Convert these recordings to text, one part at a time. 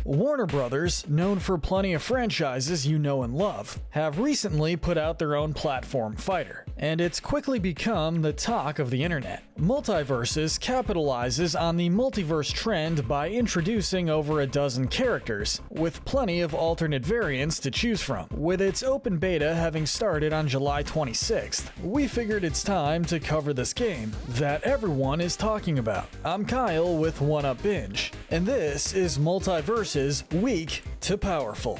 Warner Brothers, known for plenty of franchises you know and love, have recently put out their own platform fighter, and it's quickly become the talk of the internet. Multiversus capitalizes on the multiverse trend by introducing over a dozen characters, with plenty of alternate variants to choose from. With its open beta having started on July 26th, we figured it's time to cover this game that everyone is talking about. I'm Kyle with One Up Binge, and this is Multiversus Weak to Powerful.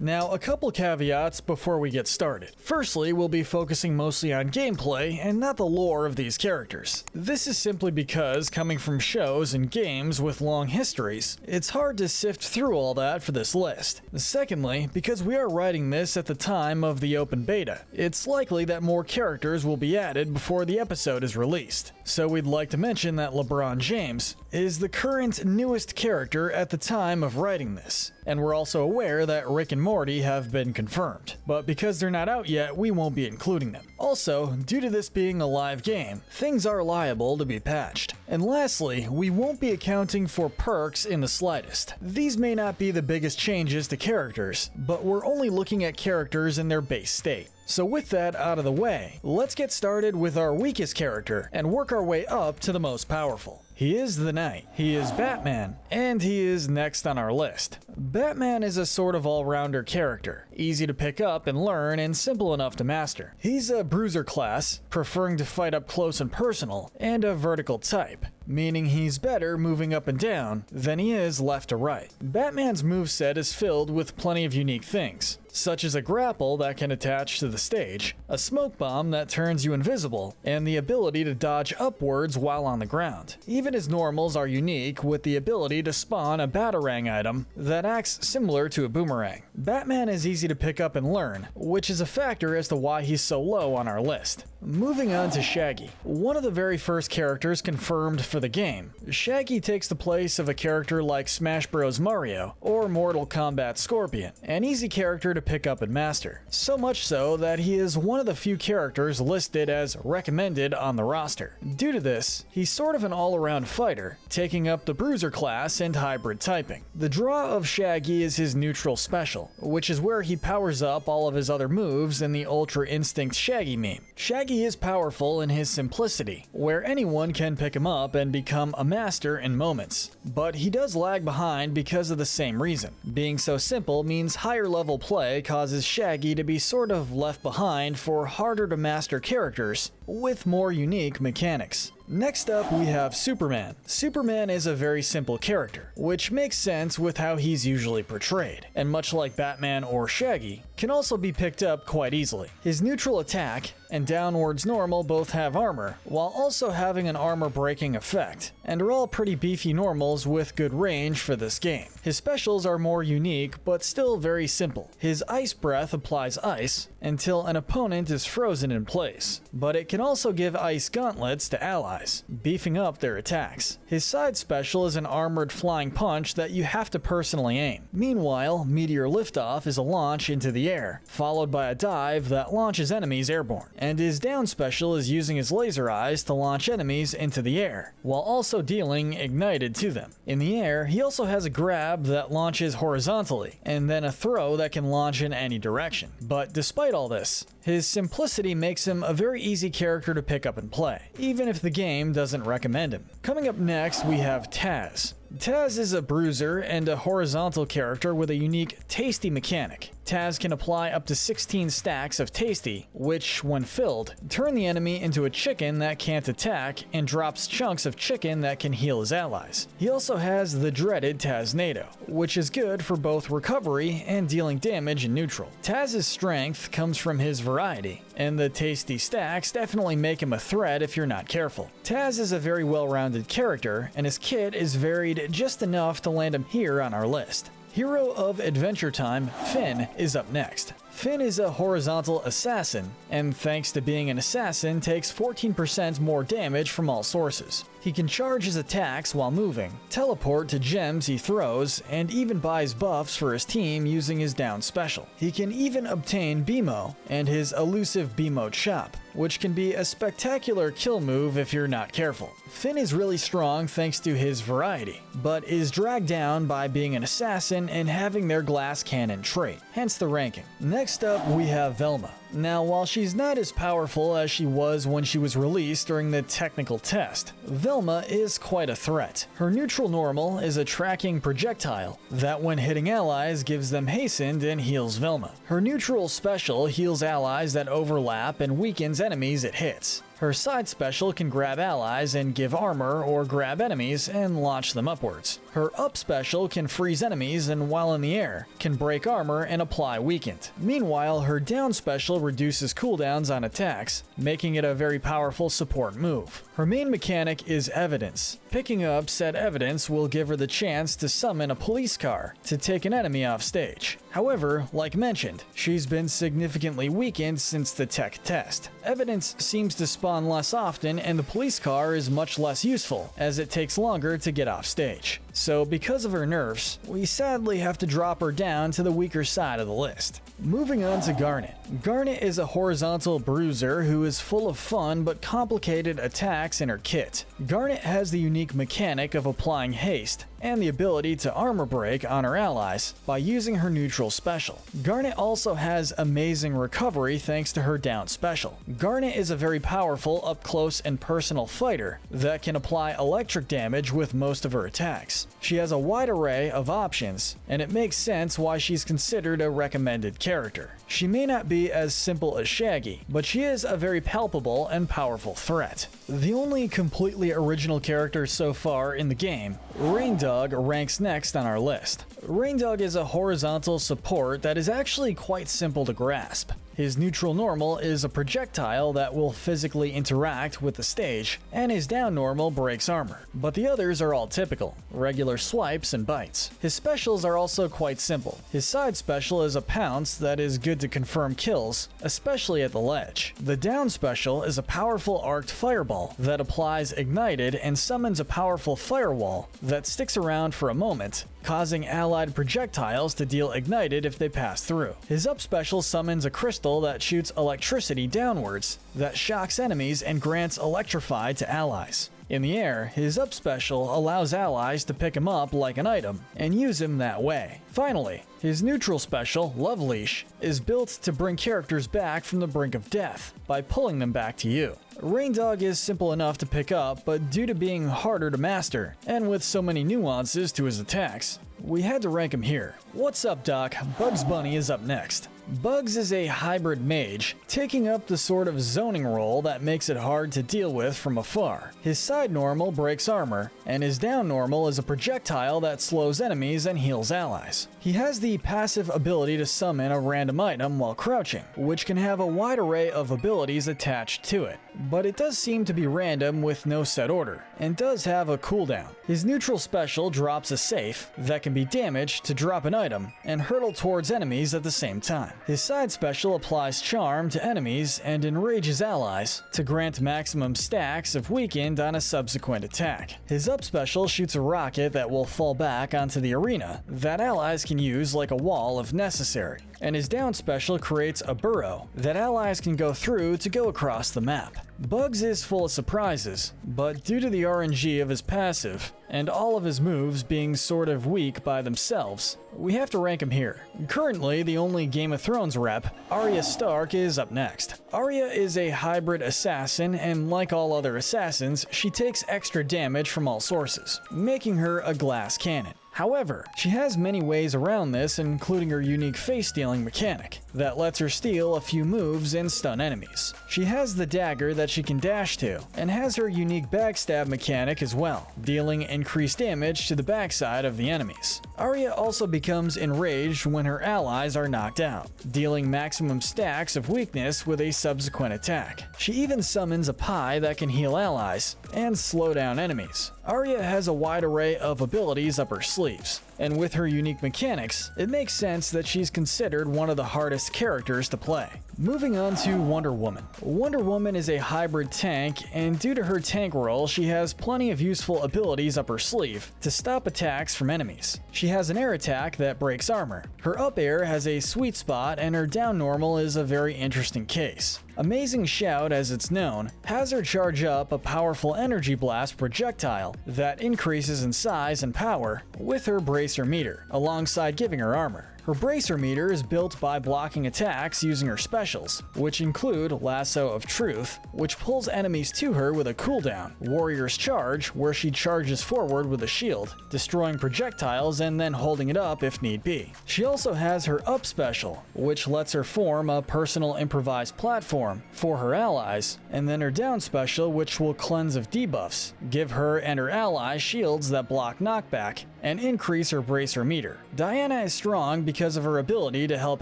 Now, a couple caveats before we get started. Firstly, we'll be focusing mostly on gameplay and not the lore of these characters. This is simply because, coming from shows and games with long histories, it's hard to sift through all that for this list. Secondly, because we are writing this at the time of the open beta, it's likely that more characters will be added before the episode is released. So we'd like to mention that Lebron James is the current newest character at the time of writing this, and we're also aware that Rick and Morty have been confirmed, but because they're not out yet, we won't be including them. Also, due to this being a live game, things are liable to be patched. And lastly, we won't be accounting for perks in the slightest. These may not be the biggest changes to characters, but we're only looking at characters in their base state. So with that out of the way, let's get started with our weakest character and work our way up to the most powerful. He is the Knight, he is Batman, and he is next on our list. Batman is a sort of all-rounder character, easy to pick up and learn and simple enough to master. He's a bruiser class, preferring to fight up close and personal, and a vertical type, meaning he's better moving up and down than he is left to right. Batman's moveset is filled with plenty of unique things, such as a grapple that can attach to the stage, a smoke bomb that turns you invisible, and the ability to dodge upwards while on the ground. Even his normals are unique, with the ability to spawn a Batarang item that acts similar to a boomerang. Batman is easy to pick up and learn, which is a factor as to why he's so low on our list. Moving on to Shaggy, one of the very first characters confirmed for the game. Shaggy takes the place of a character like Smash Bros. Mario or Mortal Kombat Scorpion, an easy character to pick up and master. So much so that he is one of the few characters listed as recommended on the roster. Due to this, he's sort of an all-around fighter, taking up the bruiser class and hybrid typing. The draw of Shaggy is his neutral special, which is where he powers up all of his other moves in the Ultra Instinct Shaggy meme. Shaggy is powerful in his simplicity, where anyone can pick him up and become a master in moments. But he does lag behind because of the same reason. Being so simple means higher level play causes Shaggy to be sort of left behind for harder to master characters with more unique mechanics. Next up, we have Superman. Superman is a very simple character, which makes sense with how he's usually portrayed, and much like Batman or Shaggy, can also be picked up quite easily. His neutral attack and downwards normal both have armor, while also having an armor-breaking effect, and are all pretty beefy normals with good range for this game. His specials are more unique, but still very simple. His Ice Breath applies ice until an opponent is frozen in place, but it can also give ice gauntlets to allies, beefing up their attacks. His side special is an armored flying punch that you have to personally aim. Meanwhile, Meteor Liftoff is a launch into the air, followed by a dive that launches enemies airborne. And his down special is using his laser eyes to launch enemies into the air, while also dealing ignited to them. In the air, he also has a grab that launches horizontally, and then a throw that can launch in any direction. But despite all this, his simplicity makes him a very easy character to pick up and play, even if the game doesn't recommend him. Coming up next, we have Taz. Taz is a bruiser and a horizontal character with a unique tasty mechanic. Taz can apply up to 16 stacks of tasty, which, when filled, turn the enemy into a chicken that can't attack and drops chunks of chicken that can heal his allies. He also has the dreaded Taznado, which is good for both recovery and dealing damage in neutral. Taz's strength comes from his variety, and the tasty stacks definitely make him a threat if you're not careful. Taz is a very well-rounded character, and his kit is varied just enough to land him here on our list. Hero of Adventure Time, Finn, is up next. Finn is a horizontal assassin, and thanks to being an assassin, takes 14% more damage from all sources. He can charge his attacks while moving, teleport to gems he throws, and even buys buffs for his team using his down special. He can even obtain BMO and his elusive BMO chop, which can be a spectacular kill move if you're not careful. Finn is really strong thanks to his variety, but is dragged down by being an assassin and having their glass cannon trait, hence the ranking. Next up, we have Velma. Now, while she's not as powerful as she was when she was released during the technical test, Velma is quite a threat. Her neutral normal is a tracking projectile that when hitting allies gives them hastened and heals Velma. Her neutral special heals allies that overlap and weakens enemies it hits. Her side special can grab allies and give armor or grab enemies and launch them upwards. Her up special can freeze enemies and while in the air, can break armor and apply weakened. Meanwhile, her down special reduces cooldowns on attacks, making it a very powerful support move. Her main mechanic is evidence. Picking up said evidence will give her the chance to summon a police car to take an enemy off stage. However, like mentioned, she's been significantly weakened since the tech test. Evidence seems to spawn less often and the police car is much less useful, as it takes longer to get off stage. So because of her nerfs, we sadly have to drop her down to the weaker side of the list. Moving on to Garnet. Garnet is a horizontal bruiser who is full of fun but complicated attacks in her kit. Garnet has the unique mechanic of applying haste and the ability to armor break on her allies by using her neutral special. Garnet also has amazing recovery thanks to her down special. Garnet is a very powerful up-close and personal fighter that can apply electric damage with most of her attacks. She has a wide array of options, and it makes sense why she's considered a recommended character. She may not be as simple as Shaggy, but she is a very palpable and powerful threat. The only completely original character so far in the game, Ringdog, ranks next on our list. Ringdog is a horizontal support that is actually quite simple to grasp. His neutral normal is a projectile that will physically interact with the stage, and his down normal breaks armor. But the others are all typical, regular swipes and bites. His specials are also quite simple. His side special is a pounce that is good to confirm kills, especially at the ledge. The down special is a powerful arced fireball that applies ignited and summons a powerful firewall that sticks around for a moment, causing allied projectiles to deal ignited if they pass through. His up special summons a crystal that shoots electricity downwards that shocks enemies and grants electrify to allies. In the air, his up special allows allies to pick him up like an item and use him that way. Finally, his neutral special, Love Leash, is built to bring characters back from the brink of death by pulling them back to you. Ringdog is simple enough to pick up, but due to being harder to master, and with so many nuances to his attacks, we had to rank him here. What's up, Doc? Bugs Bunny is up next. Bugs is a hybrid mage, taking up the sort of zoning role that makes it hard to deal with from afar. His side normal breaks armor, and his down normal is a projectile that slows enemies and heals allies. He has the passive ability to summon a random item while crouching, which can have a wide array of abilities attached to it, but it does seem to be random with no set order, and does have a cooldown. His neutral special drops a safe that can be damaged to drop an item and hurtle towards enemies at the same time. His side special applies charm to enemies and enrages allies to grant maximum stacks if weakened on a subsequent attack. His up special shoots a rocket that will fall back onto the arena that allies can use like a wall if necessary. And his down special creates a burrow that allies can go through to go across the map. Bugs is full of surprises, but due to the RNG of his passive, and all of his moves being sort of weak by themselves, we have to rank him here. Currently, the only Game of Thrones rep, Arya Stark, is up next. Arya is a hybrid assassin, and like all other assassins, she takes extra damage from all sources, making her a glass cannon. However, she has many ways around this, including her unique face-stealing mechanic that lets her steal a few moves and stun enemies. She has the dagger that she can dash to, and has her unique backstab mechanic as well, dealing increased damage to the backside of the enemies. Arya also becomes enraged when her allies are knocked out, dealing maximum stacks of weakness with a subsequent attack. She even summons a pie that can heal allies and slow down enemies. Arya has a wide array of abilities up her sleeve, sleeves. And with her unique mechanics, it makes sense that she's considered one of the hardest characters to play. Moving on to Wonder Woman. Wonder Woman is a hybrid tank, and due to her tank role, she has plenty of useful abilities up her sleeve to stop attacks from enemies. She has an air attack that breaks armor. Her up air has a sweet spot, and her down normal is a very interesting case. Amazing Shout, as it's known, has her charge up a powerful energy blast projectile that increases in size and power with her bracer meter, alongside giving her armor. Her bracer meter is built by blocking attacks using her specials, which include Lasso of Truth, which pulls enemies to her with a cooldown, Warrior's Charge, where she charges forward with a shield, destroying projectiles and then holding it up if need be. She also has her Up special, which lets her form a personal improvised platform for her allies, and then her Down special, which will cleanse of debuffs, give her and her allies shields that block knockback, and increase her bracer meter. Diana is strong because of her ability to help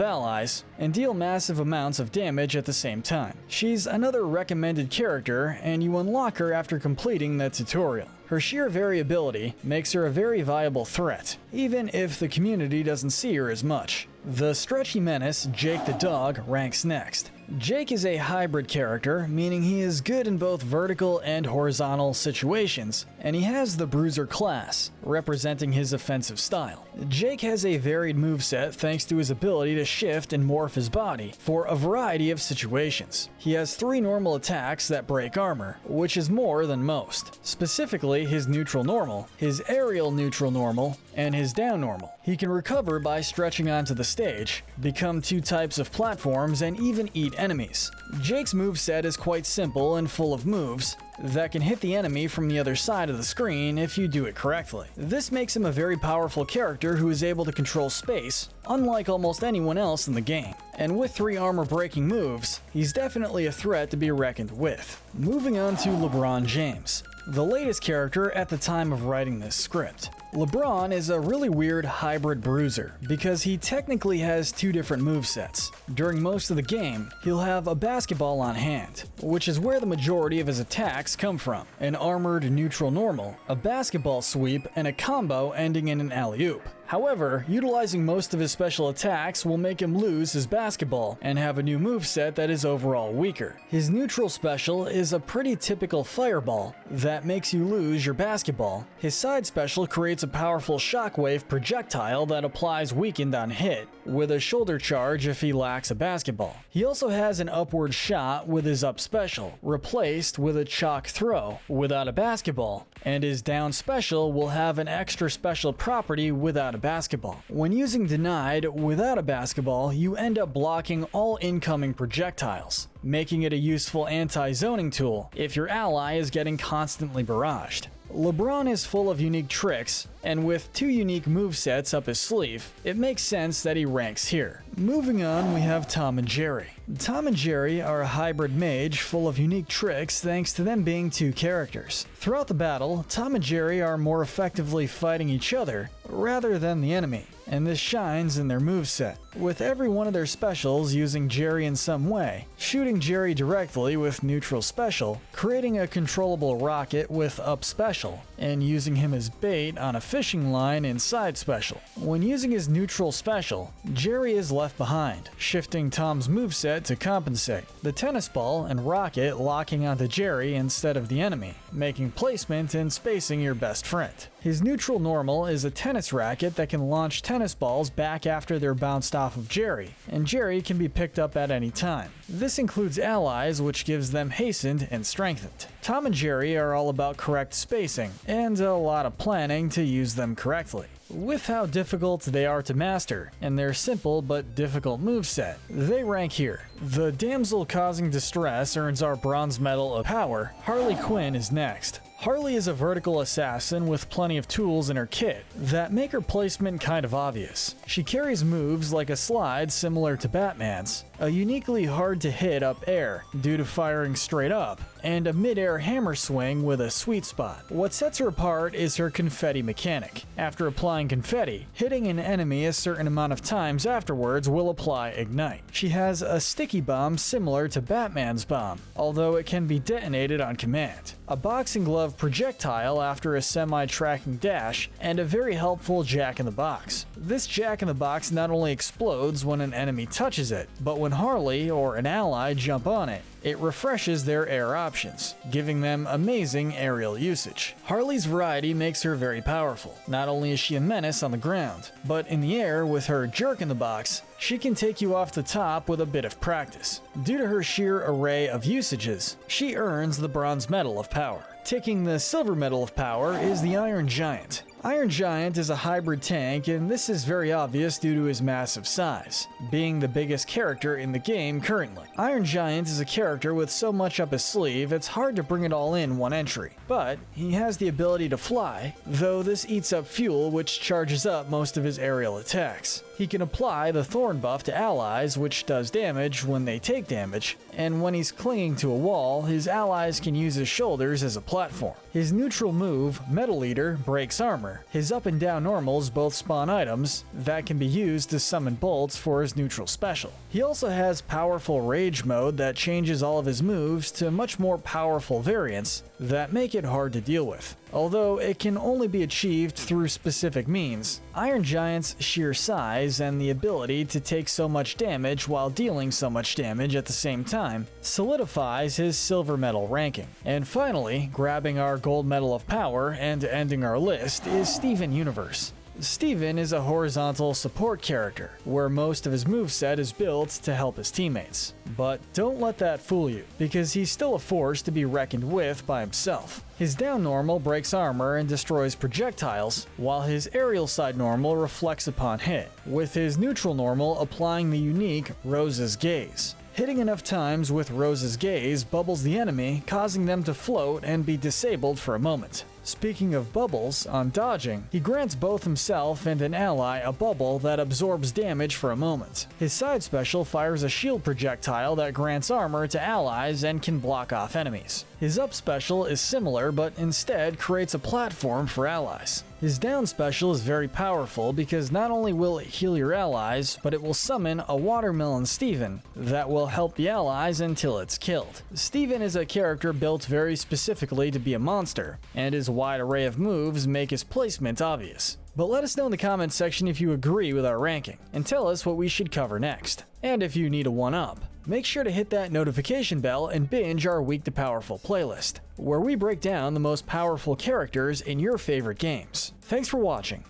allies and deal massive amounts of damage at the same time. She's another recommended character, and you unlock her after completing the tutorial. Her sheer variability makes her a very viable threat, even if the community doesn't see her as much. The stretchy menace, Jake the Dog, ranks next. Jake is a hybrid character, meaning he is good in both vertical and horizontal situations, and he has the Bruiser class, representing his offensive style. Jake has a varied moveset thanks to his ability to shift and morph his body for a variety of situations. He has 3 normal attacks that break armor, which is more than most. Specifically, his neutral normal, his aerial neutral normal, and his down normal. He can recover by stretching onto the stage, become 2 types of platforms, and even eat enemies. Jake's moveset is quite simple and full of moves that can hit the enemy from the other side of the screen if you do it correctly. This makes him a very powerful character who is able to control space, unlike almost anyone else in the game. And with 3 armor-breaking moves, he's definitely a threat to be reckoned with. Moving on to LeBron James, the latest character at the time of writing this script. LeBron is a really weird hybrid bruiser because he technically has 2 different movesets. During most of the game, he'll have a basketball on hand, which is where the majority of his attacks come from, an armored neutral normal, a basketball sweep, and a combo ending in an alley-oop. However, utilizing most of his special attacks will make him lose his basketball and have a new moveset that is overall weaker. His neutral special is a pretty typical fireball that makes you lose your basketball. His side special creates a powerful shockwave projectile that applies weakened on hit, with a shoulder charge if he lacks a basketball. He also has an upward shot with his up special, replaced with a chalk throw without a basketball, and his down special will have an extra special property without a basketball. When using denied without a basketball, you end up blocking all incoming projectiles, making it a useful anti-zoning tool if your ally is getting constantly barraged. LeBron is full of unique tricks, and with 2 unique movesets up his sleeve, it makes sense that he ranks here. Moving on, we have Tom and Jerry. Tom and Jerry are a hybrid mage full of unique tricks thanks to them being 2 characters. Throughout the battle, Tom and Jerry are more effectively fighting each other rather than the enemy, and this shines in their moveset, with every one of their specials using Jerry in some way, shooting Jerry directly with neutral special, creating a controllable rocket with up special, and using him as bait on a fishing line in side special. When using his neutral special, Jerry is left behind, shifting Tom's moveset to compensate. The tennis ball and rocket locking onto Jerry instead of the enemy, making placement and spacing your best friend. His neutral normal is a tennis racket that can launch tennis balls back after they're bounced off of Jerry, and Jerry can be picked up at any time. This includes allies, which gives them hastened and strengthened. Tom and Jerry are all about correct spacing, and a lot of planning to use them correctly. With how difficult they are to master, and their simple but difficult moveset, they rank here. The damsel causing distress earns our bronze medal of power. Harley Quinn is next. Harley is a vertical assassin with plenty of tools in her kit that make her placement kind of obvious. She carries moves like a slide similar to Batman's, a uniquely hard to hit up air due to firing straight up, and a mid-air hammer swing with a sweet spot. What sets her apart is her confetti mechanic. After applying confetti, hitting an enemy a certain amount of times afterwards will apply ignite. She has a sticky bomb similar to Batman's bomb, although it can be detonated on command. A boxing glove of projectile after a semi-tracking dash, and a very helpful jack-in-the-box. This jack-in-the-box not only explodes when an enemy touches it, but when Harley or an ally jump on it, it refreshes their air options, giving them amazing aerial usage. Harley's variety makes her very powerful. Not only is she a menace on the ground, but in the air with her jerk-in-the-box, she can take you off the top with a bit of practice. Due to her sheer array of usages, she earns the Bronze Medal of Power. Taking the Silver Medal of Power is the Iron Giant. Iron Giant is a hybrid tank, and this is very obvious due to his massive size, being the biggest character in the game currently. Iron Giant is a character with so much up his sleeve, it's hard to bring it all in one entry. But he has the ability to fly, though this eats up fuel which charges up most of his aerial attacks. He can apply the Thorn buff to allies, which does damage when they take damage, and when he's clinging to a wall, his allies can use his shoulders as a platform. His neutral move, Metal Eater, breaks armor. His up and down normals both spawn items that can be used to summon bolts for his neutral special. He also has powerful Rage mode that changes all of his moves to much more powerful variants that make it hard to deal with. Although it can only be achieved through specific means, Iron Giant's sheer size and the ability to take so much damage while dealing so much damage at the same time solidifies his silver medal ranking. And finally, grabbing our gold medal of power and ending our list is Steven Universe. Steven is a horizontal support character, where most of his moveset is built to help his teammates. But don't let that fool you, because he's still a force to be reckoned with by himself. His down normal breaks armor and destroys projectiles, while his aerial side normal reflects upon hit, with his neutral normal applying the unique Rose's Gaze. Hitting enough times with Rose's Gaze bubbles the enemy, causing them to float and be disabled for a moment. Speaking of bubbles, on dodging, he grants both himself and an ally a bubble that absorbs damage for a moment. His side special fires a shield projectile that grants armor to allies and can block off enemies. His up special is similar, but instead creates a platform for allies. His down special is very powerful because not only will it heal your allies, but it will summon a Watermelon Steven that will help the allies until it's killed. Steven is a character built very specifically to be a monster, and his wide array of moves make his placement obvious. But let us know in the comments section if you agree with our ranking, and tell us what we should cover next. And if you need a one-up, make sure to hit that notification bell and binge our Weak to Powerful playlist, where we break down the most powerful characters in your favorite games. Thanks for watching.